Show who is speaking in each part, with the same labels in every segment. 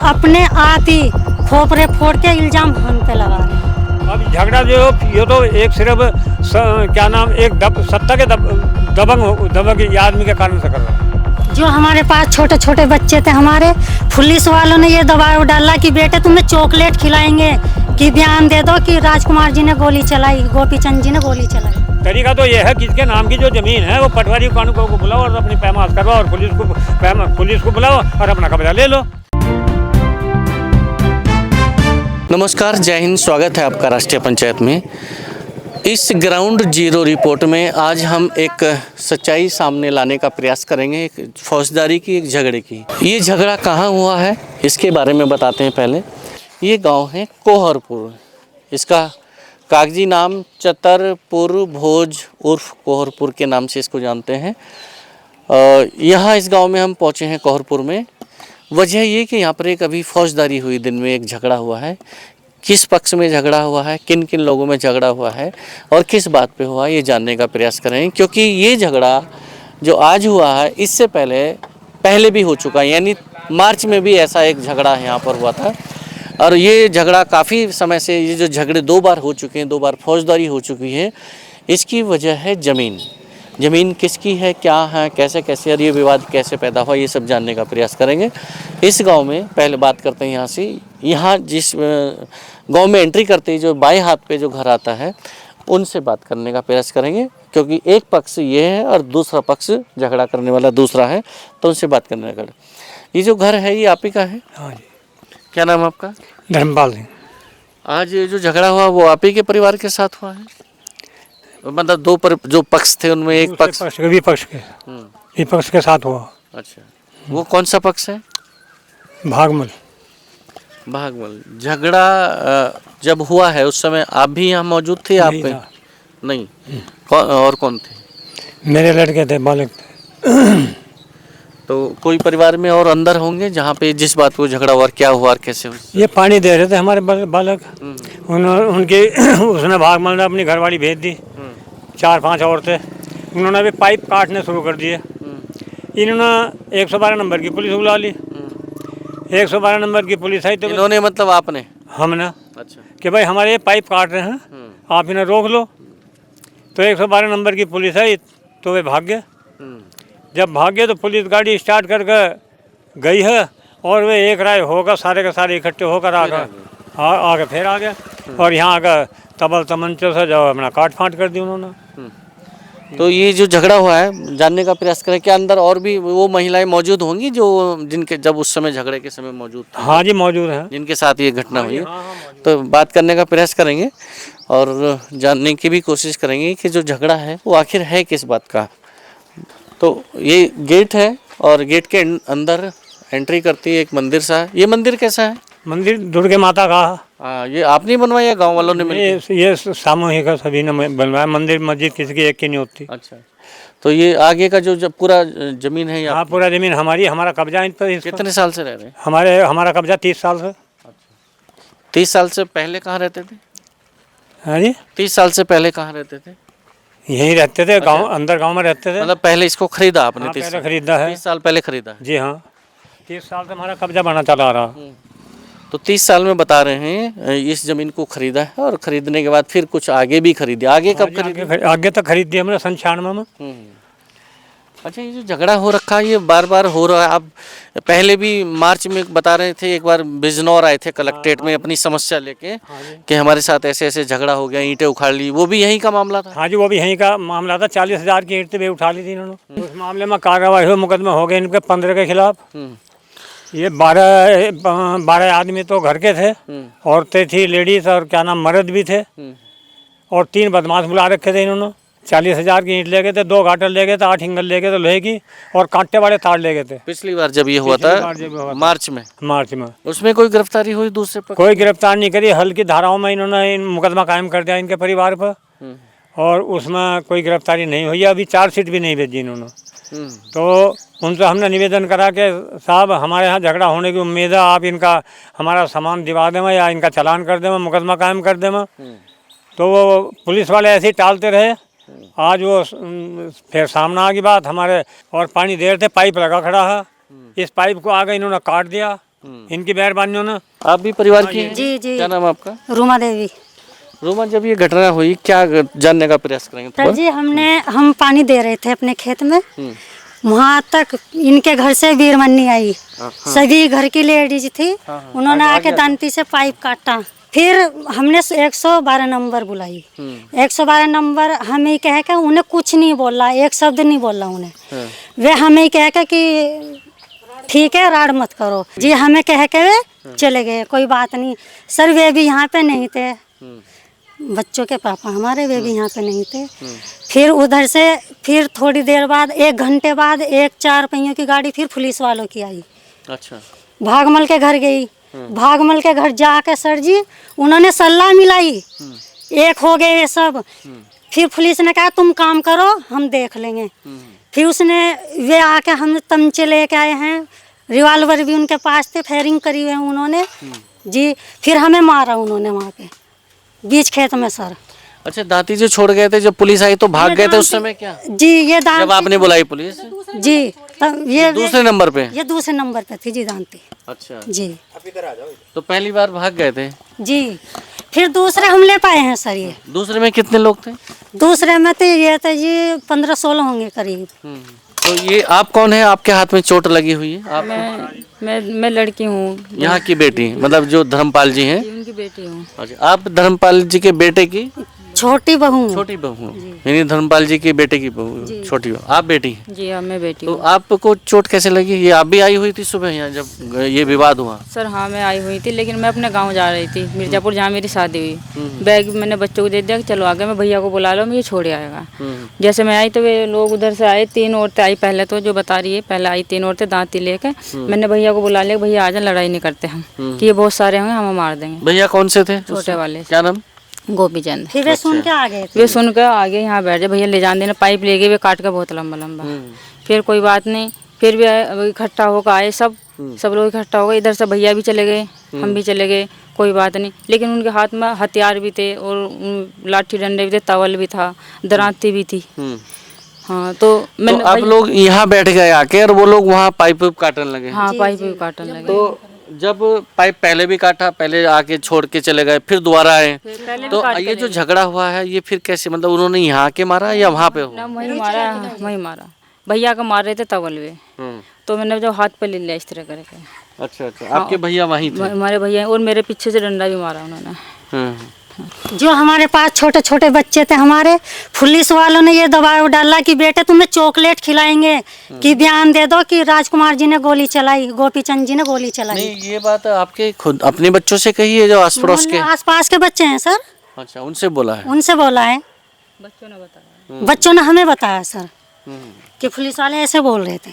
Speaker 1: अपने आप ही खोपरे फोड़ के इल्जाम हम पे लगा रहे हैं।
Speaker 2: अब झगड़ा जो ये तो एक सिर्फ क्या नाम एक सत्ता के दबंग आदमी के कारण से कर रहा है।
Speaker 1: जो हमारे पास छोटे छोटे बच्चे थे, हमारे पुलिस वालों ने ये दबाव डाला कि बेटे तुम्हें चॉकलेट खिलाएंगे, कि बयान दे दो कि राजकुमार जी ने गोली चलाई, गोपी चंद जी ने गोली चलाई।
Speaker 2: तरीका तो ये है कि इसके नाम की जो जमीन है वो पटवारी कानून को बुलाओ और अपनी पैमाश करवाओ और पुलिस को बुलाओ और अपना कब्जा ले लो।
Speaker 3: नमस्कार, जय हिंद। स्वागत है आपका राष्ट्रीय पंचायत में। इस ग्राउंड जीरो रिपोर्ट में आज हम एक सच्चाई सामने लाने का प्रयास करेंगे, एक फौजदारी की, एक झगड़े की। ये झगड़ा कहाँ हुआ है इसके बारे में बताते हैं। पहले ये गांव है कोहरपुर, इसका कागजी नाम चतरपुर भोज उर्फ कोहरपुर के नाम से इसको जानते हैं। यहाँ इस गांव में हम पहुँचे हैं कोहरपुर में। वजह ये कि यहाँ पर एक अभी फौजदारी हुई, दिन में एक झगड़ा हुआ है। किस पक्ष में झगड़ा हुआ है, किन किन लोगों में झगड़ा हुआ है और किस बात पे हुआ, ये जानने का प्रयास करें। क्योंकि ये झगड़ा जो आज हुआ है इससे पहले भी हो चुका है, यानी मार्च में भी ऐसा एक झगड़ा यहाँ पर हुआ था। और ये झगड़ा काफ़ी समय से, ये जो झगड़े दो बार हो चुके हैं, दो बार फौजदारी हो चुकी है। इसकी वजह है ज़मीन किसकी है, क्या है, कैसे कैसे, और ये विवाद कैसे पैदा हुआ, ये सब जानने का प्रयास करेंगे। इस गांव में पहले बात करते हैं यहाँ से। यहाँ जिस गांव में एंट्री करते ही जो बाएं हाथ पे जो घर आता है उनसे बात करने का प्रयास करेंगे, क्योंकि एक पक्ष ये है और दूसरा पक्ष झगड़ा करने वाला दूसरा है, तो उनसे बात करने का। ये जो घर है ये आप ही का है?
Speaker 2: हाँ जी।
Speaker 3: क्या नाम है आपका?
Speaker 2: धर्मपाल सिंह।
Speaker 3: आज ये जो झगड़ा हुआ वो आप ही के परिवार के साथ हुआ है? मतलब जो पक्ष थे उनमें एक पक्ष
Speaker 2: विपक्ष के विपक्ष के साथ हुआ।
Speaker 3: अच्छा, वो कौन सा पक्ष है?
Speaker 2: भागमल।
Speaker 3: झगड़ा जब हुआ है उस समय आप भी यहाँ मौजूद थे? आप नहीं? कौन थे?
Speaker 2: मेरे लड़के थे, बालक थे।
Speaker 3: तो कोई परिवार में और अंदर होंगे जहाँ पे जिस बात को झगड़ा हुआ और क्या हुआ और कैसे हुआ?
Speaker 2: ये पानी दे रहे थे हमारे बालक, उनके उसने भागमल ने अपनी घरवाली भेज दी। 4-5 औरतें, उन्होंने भी पाइप काटने शुरू कर दिए। इन्होंने 112 नंबर की पुलिस बुला ली। 112 नंबर की पुलिस आई तो
Speaker 3: इन्होंने मतलब आपने?
Speaker 2: हमने।
Speaker 3: अच्छा।
Speaker 2: कि भाई हमारे ये पाइप काट रहे हैं, आप इन्हें रोक लो। तो 112 नंबर की पुलिस आई तो वे भाग गए। जब भाग गए तो पुलिस गाड़ी स्टार्ट करके गई है और वे एक राय होकर सारे के सारे इकट्ठे होकर आगे फिर आ गए और यहाँ आकर तबल तमंचों से जो अपना काट फाट कर दी उन्होंने।
Speaker 3: तो ये जो झगड़ा हुआ है जानने का प्रयास करें, क्या अंदर और भी वो महिलाएं मौजूद होंगी जो जिनके जब उस समय झगड़े के समय मौजूद थी?
Speaker 2: हाँ जी, मौजूद हैं,
Speaker 3: जिनके साथ ये घटना हुई है।
Speaker 2: हाँ,
Speaker 3: तो बात करने का प्रयास करेंगे और जानने की भी कोशिश करेंगे कि जो झगड़ा है वो आखिर है किस बात का। तो ये गेट है और गेट के अंदर एंट्री करती है एक मंदिर सा। ये मंदिर कैसा है?
Speaker 2: मंदिर दुर्गे माता का।
Speaker 3: हाँ, ये आपने बनवाया, गांव वालों ने मिलकर?
Speaker 2: ये सामूहिक है, सभी ने बनवाया। मंदिर मस्जिद किसी की एक की नहीं होती।
Speaker 3: अच्छा, तो ये आगे का जो पूरा जमीन है?
Speaker 2: हाँ, पूरा जमीन हमारी, हमारा कब्जा इन पर।
Speaker 3: कितने साल से रह रहे हैं?
Speaker 2: हमारा कब्जा 30 साल से।
Speaker 3: 30 साल से पहले कहाँ रहते थे?
Speaker 2: हाँ जी,
Speaker 3: 30 साल से पहले कहाँ रहते थे?
Speaker 2: यहीं रहते थे। गांव अंदर गांव में रहते थे।
Speaker 3: मतलब पहले इसको खरीदा आपने?
Speaker 2: हाँ,
Speaker 3: 30
Speaker 2: पहले खरीदा है।
Speaker 3: 30 साल पहले खरीदा है?
Speaker 2: जी हाँ, 30 साल से हमारा कब्जा बना चला रहा।
Speaker 3: तो 30 साल में बता रहे हैं इस जमीन को खरीदा है और खरीदने के बाद फिर कुछ आगे भी खरीदे। आगे कब खरीदे?
Speaker 2: आगे तक खरीद दिया हमने 97 में।
Speaker 3: अच्छा, ये जो झगड़ा हो रखा है ये बार बार हो रहा है। आप पहले भी मार्च में बता रहे थे, एक बार बिजनौर आए थे कलेक्ट्रेट में अपनी समस्या लेके कि हमारे साथ ऐसे ऐसे झगड़ा हो गया, ईंटें उखाड़ ली। वो भी यहीं का मामला था?
Speaker 2: हाँ जी, वो भी यहीं का मामला था। 40,000 की ईंटें भी उठा ली थी इन्होंने। उस मामले में कार्रवाई हुई, मुकदमा हो गए इनके 15 के खिलाफ। ये 12 आदमी तो घर के थे, औरतें थी, लेडीज और क्या नाम मर्द भी थे, और 3 बदमाश बुला रखे थे इन्होंने। 40,000 की ईंट ले गए थे, 2 गाटर ले गए थे, 8 हिंगल ले गए थे लोहे की, और कांटे वाले तार ले गए थे।
Speaker 3: पिछली बार जब ये हुआ था मार्च में उसमें कोई गिरफ्तारी हुई दूसरे पर? कोई
Speaker 2: गिरफ्तार नहीं करी। हल्की धाराओं में इन्होंने मुकदमा कायम कर दिया इनके परिवार पर, और उसमें कोई गिरफ्तारी नहीं हुई। अभी चार्जशीट भी नहीं भेजी इन्होंने। तो उनसे हमने निवेदन करा कि साहब हमारे यहाँ झगड़ा होने की उम्मीद है, आप इनका हमारा सामान दिवा दें या इनका चालान कर दें, मुकदमा कायम कर दें। तो वो पुलिस वाले ऐसे ही टालते रहे। आज वो फिर सामने आ गई बात हमारे, और पानी दे रहे थे, पाइप लगा खड़ा है। इस पाइप को आगे इन्होंने काट दिया इनकी मेहरबानियों ने।
Speaker 3: आप भी परिवार की हैं?
Speaker 1: जी जी।
Speaker 3: क्या नाम है आपका?
Speaker 1: रूमा देवी।
Speaker 3: रोमा, जब ये घटना हुई क्या जानने का प्रयास करेंगे
Speaker 1: सर
Speaker 3: थोड़ा?
Speaker 1: जी हम पानी दे रहे थे अपने खेत में, वहाँ तक इनके घर से वीरमन्नी आई। सभी घर की लेडीज थी, उन्होंने आके दांती से पाइप काटा। फिर हमने 112 नंबर बुलाई। 112 नंबर हमें कह के उन्हें कुछ नहीं बोला, एक शब्द नहीं बोला उन्हें। वे हमें कह के कि ठीक है राड मत करो जी, हमें कह के वे चले गए, कोई बात नहीं। सर वे भी यहाँ पे नहीं थे, बच्चों के पापा हमारे, वे भी यहाँ पे नहीं थे। फिर उधर से फिर थोड़ी देर बाद 1 घंटे बाद एक 4 पहियों की गाड़ी फिर पुलिस वालों की आई।
Speaker 3: अच्छा।
Speaker 1: भागमल के घर गई, भागमल के घर जाके सर जी उन्होंने सलाह मिलाई, एक हो गए ये सब। फिर पुलिस ने कहा तुम काम करो हम देख लेंगे। फिर उसने वे आके हम तमचे लेके आए हैं, रिवाल्वर भी उनके पास थे, फायरिंग करी हुए हैं उन्होंने जी। फिर हमें मारा उन्होंने वहाँ पे बीच खेत में सर।
Speaker 3: अच्छा, दांती जो छोड़ गए थे, जब पुलिस आई तो भाग गए थे उस समय क्या?
Speaker 1: जी ये दांती
Speaker 3: जब आपने बुलाई पुलिस?
Speaker 1: जी तब ये
Speaker 3: दूसरे नंबर पे?
Speaker 1: ये दूसरे नंबर पे थी जी दांती।
Speaker 3: अच्छा
Speaker 1: जी
Speaker 3: तो पहली बार भाग गए थे?
Speaker 1: जी। फिर दूसरे हम ले पाए हैं सर। ये
Speaker 3: दूसरे में कितने लोग थे?
Speaker 1: दूसरे में तो ये थे जी 15-16 होंगे करीब।
Speaker 3: तो ये आप कौन है? आपके हाथ में चोट लगी हुई है? आप
Speaker 4: मैं लड़की हूँ,
Speaker 3: यहाँ की बेटी, मतलब जो धर्मपाल जी हैं?
Speaker 4: उनकी बेटी हूँ।
Speaker 3: अच्छा, आप धर्मपाल जी के बेटे की
Speaker 1: छोटी बहू हूँ।
Speaker 3: छोटी बहू, यानी धर्मपाल जी के बेटे की बहू, छोटी बहू। आप बेटी हैं?
Speaker 4: जी हाँ मैं बेटी
Speaker 3: तो
Speaker 4: हूँ।
Speaker 3: आपको चोट कैसे लगी? ये आप भी आई हुई थी सुबह यहाँ जब ये विवाद हुआ?
Speaker 4: सर हाँ मैं आई हुई थी, लेकिन मैं अपने गांव जा रही थी मिर्जापुर, जहाँ मेरी शादी हुई। बैग मैंने बच्चों को दे दिया कि चलो आगे, मैं भैया को बुला लो, मैं ये छोड़ आएगा। जैसे मैं आई तो वे लोग उधर से आए, 3 औरतें आई पहले, तो जो बता रही है पहले आई 3 औरतें दांती लेके। मैंने भैया को बुला लिया, भैया आ जाए, लड़ाई नहीं करते हम, कि ये बहुत सारे होंगे हमें मार देंगे।
Speaker 3: भैया कौन से थे?
Speaker 4: छोटे वाले
Speaker 3: क्या नाम?
Speaker 4: गोपी चंद।
Speaker 1: फिर वे सुन के आ गए थे।
Speaker 4: वे सुन कर आगे यहाँ बैठ जाए, भैया ले जान देना, पाइप ले गए, वे काट के बहुत लंबा लंबा। फिर कोई बात नहीं, फिर भी इकट्ठा होकर आए सब लोग इकट्ठा हो गए। इधर से भैया भी चले गए, हम भी चले गए, कोई बात नहीं। लेकिन उनके हाथ में हथियार भी थे और लाठी डंडे भी थे, तवल भी था, दरांती भी थी। हाँ तो मैंने
Speaker 3: आप लोग यहाँ बैठ गए आके और वो लोग वहाँ पाइप काटने लगे?
Speaker 4: हाँ पाइप भी काटने लगे।
Speaker 3: तो जब पाइप पहले भी काटा, पहले आके छोड़ के चले गए, फिर दोबारा आए, तो ये जो झगड़ा हुआ है ये फिर कैसे, मतलब उन्होंने यहाँ के मारा या वहाँ पे हुआ?
Speaker 4: वहीं मारा, वहीं मारा। भैया को मार रहे थे तवल वे, तो मैंने जो हाथ पे ले लिया इस तरह करके।
Speaker 3: अच्छा अच्छा, आपके भैया वहीं थे?
Speaker 4: हमारे भैया, और मेरे पीछे से डंडा भी मारा उन्होंने।
Speaker 1: जो हमारे पास छोटे छोटे बच्चे थे हमारे, पुलिस वालों ने ये दबाव डाला कि बेटे तुम्हें चॉकलेट खिलाएंगे, कि बयान दे दो कि राजकुमार जी ने गोली चलाई, गोपी चंद जी ने गोली चलाई।
Speaker 3: नहीं, ये बात आपके खुद अपने बच्चों से कही है जो आस पड़ोस के?
Speaker 1: आस पास के बच्चे हैं सर।
Speaker 3: अच्छा, उनसे बोला है?
Speaker 1: उनसे बोला है,
Speaker 4: बच्चों ने बताया,
Speaker 1: बच्चों ने हमें बताया सर कि पुलिस वाले ऐसे बोल रहे थे।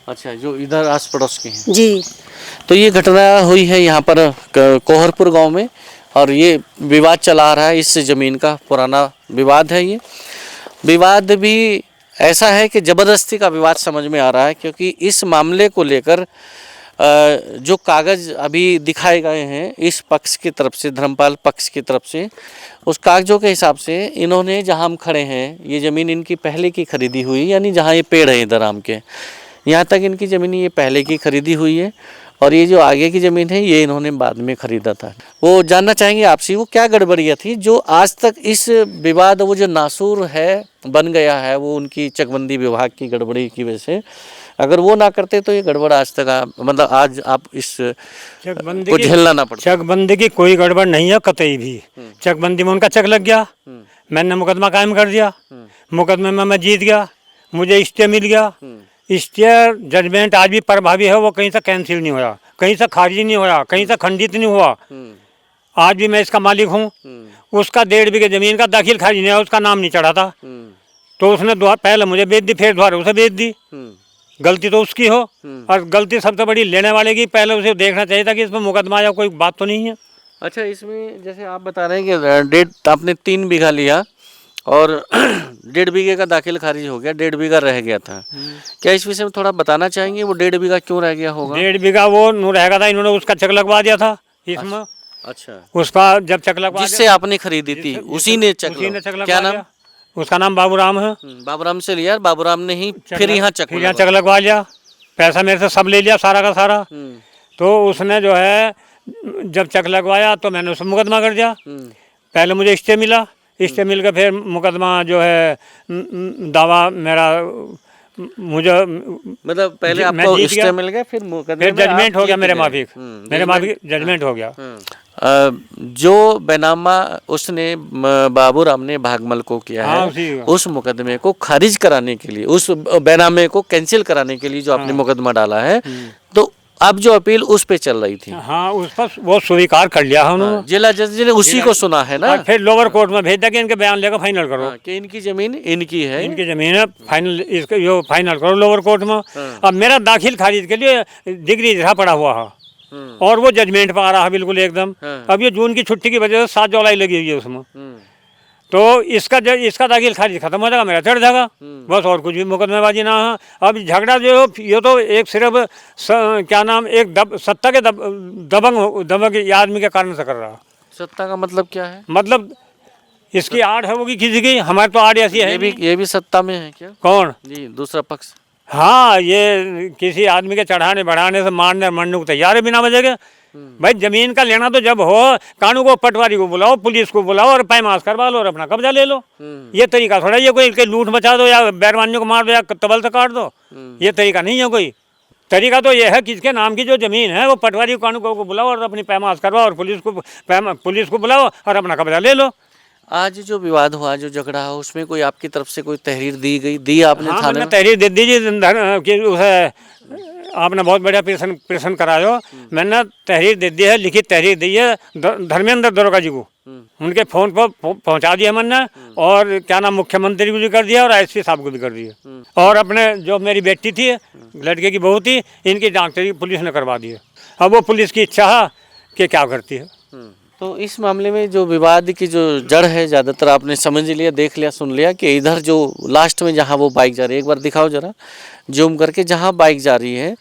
Speaker 3: अच्छा, जो इधर आस पड़ोस के हैं?
Speaker 1: जी।
Speaker 3: तो ये घटना हुई है यहाँ पर कोहरपुर गांव में, और ये विवाद चला आ रहा है, इस ज़मीन का पुराना विवाद है। ये विवाद भी ऐसा है कि ज़बरदस्ती का विवाद समझ में आ रहा है, क्योंकि इस मामले को लेकर जो कागज़ अभी दिखाए गए हैं इस पक्ष की तरफ से, धर्मपाल पक्ष की तरफ से, उस कागज़ों के हिसाब से इन्होंने, जहाँ हम खड़े हैं, ये ज़मीन इनकी पहले की खरीदी हुई, यानी जहाँ ये पेड़ है इधर आम के, यहाँ तक इनकी ज़मीन ये पहले की खरीदी हुई है, और ये जो आगे की ज़मीन है ये इन्होंने बाद में खरीदा था। वो जानना चाहेंगे आपसे वो क्या गड़बड़ियाँ थी जो आज तक इस विवाद, वो जो नासूर है बन गया है, वो उनकी चकबंदी विभाग की गड़बड़ी की वजह से। अगर वो ना करते तो ये गड़बड़ आज तक मतलब आज आप इस को झेलना ना पड़ता।
Speaker 2: चकबंदी की कोई गड़बड़ नहीं है कतई भी। चकबंदी में उनका चक लग गया, मैंने मुकदमा कायम कर दिया, मुकदमे में मैं जीत गया, मुझे स्टे मिल गया। स्टे जजमेंट आज भी प्रभावी है, वो कहीं से कैंसिल नहीं हुआ, कहीं से खारिज नहीं हुआ, कहीं से खंडित नहीं हुआ। आज भी मैं इसका मालिक हूँ। उसका 1.5 बीघे जमीन का दाखिल खारिज नहीं है, उसका नाम नहीं चढ़ा था, तो उसने पहले मुझे बेच दी, फिर दोबारा उसे बेच दी। गलती तो उसकी हो, और गलती सबसे बड़ी लेने वाले की। पहले उसे देखना चाहिए था कि इसमें मुकदमा या कोई बात तो नहीं है।
Speaker 3: अच्छा, इसमें जैसे आप बता रहे हैं कि आपने 3 बीघा लिया और 1.5 बीघे का दाखिल खारिज हो गया, 1.5 बीघा रह गया था, क्या इस विषय में थोड़ा बताना चाहेंगे? वो 1.5 बीघा क्यों रह गया होगा?
Speaker 2: 1.5 बीघा वो रह गया था, इन्होंने उसका चक लगवा दिया था इसमें।
Speaker 3: अच्छा,
Speaker 2: उसका जब चक लगवा,
Speaker 3: जिससे आपने खरीदी थी उसी ने चक लगवा। क्या नाम?
Speaker 2: उसका नाम बाबूराम है।
Speaker 3: बाबूराम से लिया, बाबूराम ने ही फिर यहाँ चक
Speaker 2: लगवा लिया, पैसा मेरे से सब ले लिया, सारा का सारा। तो उसने जो है जब चेक लगवाया तो मैंने उसमें मुकदमा कर दिया। पहले मुझे स्टे मिला, स्टे मिल के फिर मुकदमा जो है दावा मेरा मुझे
Speaker 3: मतलब पहले
Speaker 2: मैं
Speaker 3: आपको
Speaker 2: जीत गया।
Speaker 3: स्टे मिल गया, फिर मुकदमे
Speaker 2: फिर
Speaker 3: में आप
Speaker 2: जजमेंट हो गया
Speaker 3: जीत
Speaker 2: मेरे
Speaker 3: गए।
Speaker 2: माफिक, मेरे माफिक जजमेंट हो गया।
Speaker 3: जो बैनामा उसने बाबूराम ने भागमल को किया
Speaker 2: हाँ,
Speaker 3: है,
Speaker 2: उसी का।
Speaker 3: उस मुकदमे को खारिज कराने के लिए, उस बैनामे को कैंसिल कराने के लिए जो आपने मुकदमा डाला है, तो अब जो अपील उस पे चल रही थी,
Speaker 2: हाँ उस पर वो स्वीकार कर लिया है उन्होंने।
Speaker 3: जिला जज ने उसी को सुना है ना,
Speaker 2: और फिर लोअर कोर्ट में भेज दिया कि इनके बयान लेकर फाइनल करो।
Speaker 3: हाँ, कि इनकी जमीन इनकी है।
Speaker 2: इनकी जमीन है, फाइनल इसको यो फाइनल करो लोअर कोर्ट में। अब मेरा दाखिल खारिज के लिए डिग्री जहाँ पड़ा हुआ है और वो जजमेंट पर आ रहा है बिल्कुल एकदम। अब ये जून की छुट्टी की वजह से 7 जुलाई लगी हुई है उसमें, तो इसका दाखिल खारिज खत्म हो जाएगा, मेरा चढ़ जाएगा बस, और कुछ भी मुकदमेबाजी ना है। अब झगड़ा जो ये तो एक सिर्फ क्या नाम एक सत्ता के दबंग आदमी के कारण से कर रहा है।
Speaker 3: सत्ता का मतलब क्या है?
Speaker 2: मतलब इसकी आड़ है होगी किसी की, हमारे तो आड़ ऐसी है
Speaker 3: ये भी सत्ता में है क्या?
Speaker 2: कौन
Speaker 3: जी, दूसरा पक्ष।
Speaker 2: हाँ, ये किसी आदमी के चढ़ाने बढ़ाने से मारने मरने को तैयार है बिना वजह के। भाई जमीन का लेना तो जब हो, कानून को पटवारी को बुलाओ, पुलिस को बुलाओ और पैमास करवा लो और अपना कब्जा ले लो। ये तरीका थोड़ा ये कोई लूट मचा दो या बैरवानियों को मार दो या तबल से काट दो, ये तरीका नहीं है कोई। तरीका तो ये है किसके नाम की जो जमीन है वो पटवारी कानून को बुलाओ और अपनी पैमास करवाओ और पुलिस को बुलाओ और अपना कब्जा ले लो।
Speaker 3: आज जो विवाद हुआ, जो झगड़ा हुआ, उसमें कोई आपकी तरफ से कोई तहरीर दी आपने?
Speaker 2: हाँ,
Speaker 3: थाने
Speaker 2: मैंने
Speaker 3: में
Speaker 2: तहरीर दे दीजिए कि उसे आपने बहुत बढ़िया प्रश्न करायो। मैंने तहरीर दे दी है, लिखित तहरीर दी है धर्मेंद्र दरोगा जी को, उनके फ़ोन पर पहुंचा दिया मैंने, और क्या नाम मुख्यमंत्री को भी कर दिया और एसपी साहब को भी कर दिया, और अपने जो मेरी बेटी थी, लड़के की बहू थी, इनकी जांच पुलिस ने करवा दी है। अब वो पुलिस की इच्छा है कि क्या करती है।
Speaker 3: तो इस मामले में जो विवाद की जो जड़ है, ज़्यादातर आपने समझ लिया, देख लिया, सुन लिया कि इधर जो लास्ट में जहाँ वो बाइक जा रही है, एक बार दिखाओ जरा जूम करके, जहाँ बाइक जा रही है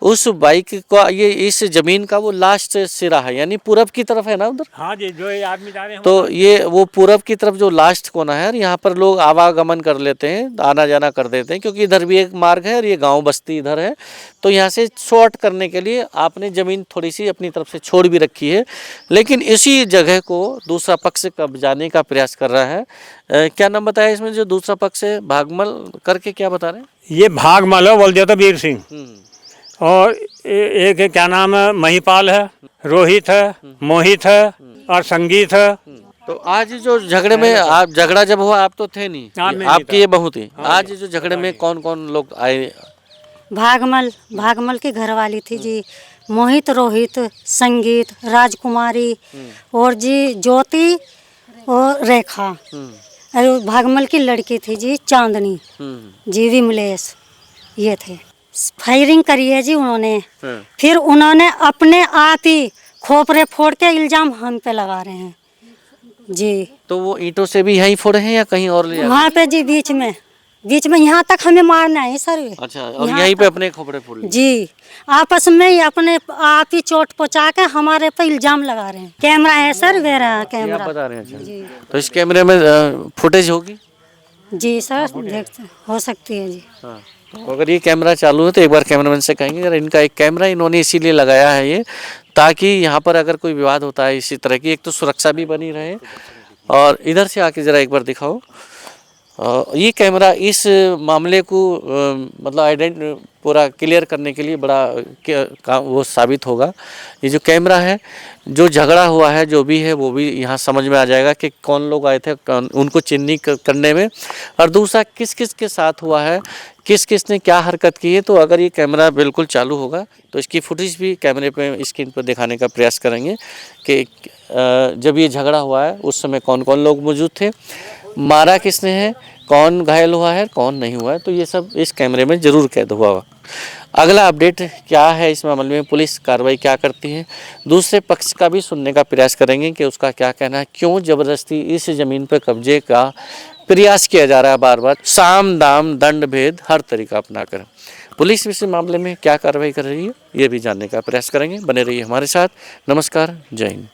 Speaker 3: उस बाइक का ये इस जमीन का वो लास्ट सिरा है, यानी पूरब की तरफ है ना उधर।
Speaker 2: हाँ जी, जो ये आदमी जा रहे हैं
Speaker 3: तो ये वो पूरब की तरफ जो लास्ट कोना है, यहाँ पर लोग आवागमन कर लेते हैं, आना जाना कर देते हैं, क्योंकि इधर भी एक मार्ग है और ये गांव बस्ती इधर है। तो यहाँ से शॉर्ट करने के लिए आपने ज़मीन थोड़ी सी अपनी तरफ से छोड़ भी रखी है, लेकिन इसी जगह को दूसरा पक्ष कब्जाने का प्रयास कर रहा है। क्या नाम बताया इसमें जो दूसरा पक्ष है? भागमल करके क्या बता रहे हैं?
Speaker 2: ये भागमल है, बोल दिया था वीर सिंह, और एक क्या नाम है महिपाल है, रोहित है, मोहित है और संगीत है।
Speaker 3: तो आज जो झगड़े में आप झगड़ा जब हुआ आप तो थे नहीं,
Speaker 2: हाँ, मैं
Speaker 3: आपकी
Speaker 2: नहीं
Speaker 3: ये बहू थी। आज जो झगड़े में कौन कौन लोग आए?
Speaker 1: भागमल की घरवाली थी जी, मोहित, रोहित, संगीत, राजकुमारी और जी ज्योति और रेखा। और भागमल की लड़की थी जी चांदनी, जी विमलेश, ये थे। फायरिंग करी है जी उन्होंने, फिर उन्होंने अपने आप ही खोपरे फोड़ के इल्जाम हम पे लगा रहे हैं जी।
Speaker 3: तो वो ईंटों से भी यहीं फोड़े हैं या कहीं और ले?
Speaker 1: वहाँ पे जी बीच में यहाँ तक हमें मारना है सर।
Speaker 3: अच्छा, और यहीं पे अपने खोपड़े फोड़ लिए?
Speaker 1: जी, आपस में ही अपने आप ही चोट पहुँचा के हमारे पे इल्जाम लगा रहे हैं। कैमरा है सर, मेरा कैमरा।
Speaker 3: आप बता रहे हैं? अच्छा, तो इस कैमरे में फुटेज होगी?
Speaker 1: जी सर, देखते हो सकती है जी।
Speaker 3: हाँ, तो अगर ये कैमरा चालू है तो एक बार कैमरामैन से कहेंगे अगर इनका एक कैमरा इन्होंने इसीलिए लगाया है ये, ताकि यहाँ पर अगर कोई विवाद होता है इसी तरह की, एक तो सुरक्षा भी बनी रहे। और इधर से आके ज़रा एक बार दिखाओ, ये कैमरा इस मामले को मतलब पूरा क्लियर करने के लिए बड़ा वो साबित होगा। ये जो कैमरा है, जो झगड़ा हुआ है जो भी है वो भी यहाँ समझ में आ जाएगा कि कौन लोग आए थे, उनको चिन्हित करने में, और दूसरा किस किस के साथ हुआ है, किस किस ने क्या हरकत की है। तो अगर ये कैमरा बिल्कुल चालू होगा तो इसकी फुटेज भी कैमरे पे स्क्रीन पर दिखाने का प्रयास करेंगे कि जब ये झगड़ा हुआ है उस समय कौन कौन लोग मौजूद थे, मारा किसने है, कौन घायल हुआ है, कौन नहीं हुआ है। तो ये सब इस कैमरे में ज़रूर कैद हुआ होगा। अगला अपडेट क्या है इस मामले में, पुलिस कार्रवाई क्या करती है, दूसरे पक्ष का भी सुनने का प्रयास करेंगे कि उसका क्या कहना है, क्यों ज़बरदस्ती इस ज़मीन पर कब्जे का प्रयास किया जा रहा है बार बार, साम दाम दंड भेद हर तरीका अपनाकर। पुलिस इस मामले में क्या कार्रवाई कर रही है ये भी जानने का प्रयास करेंगे। बने रहिए हमारे साथ। नमस्कार, जय हिंद।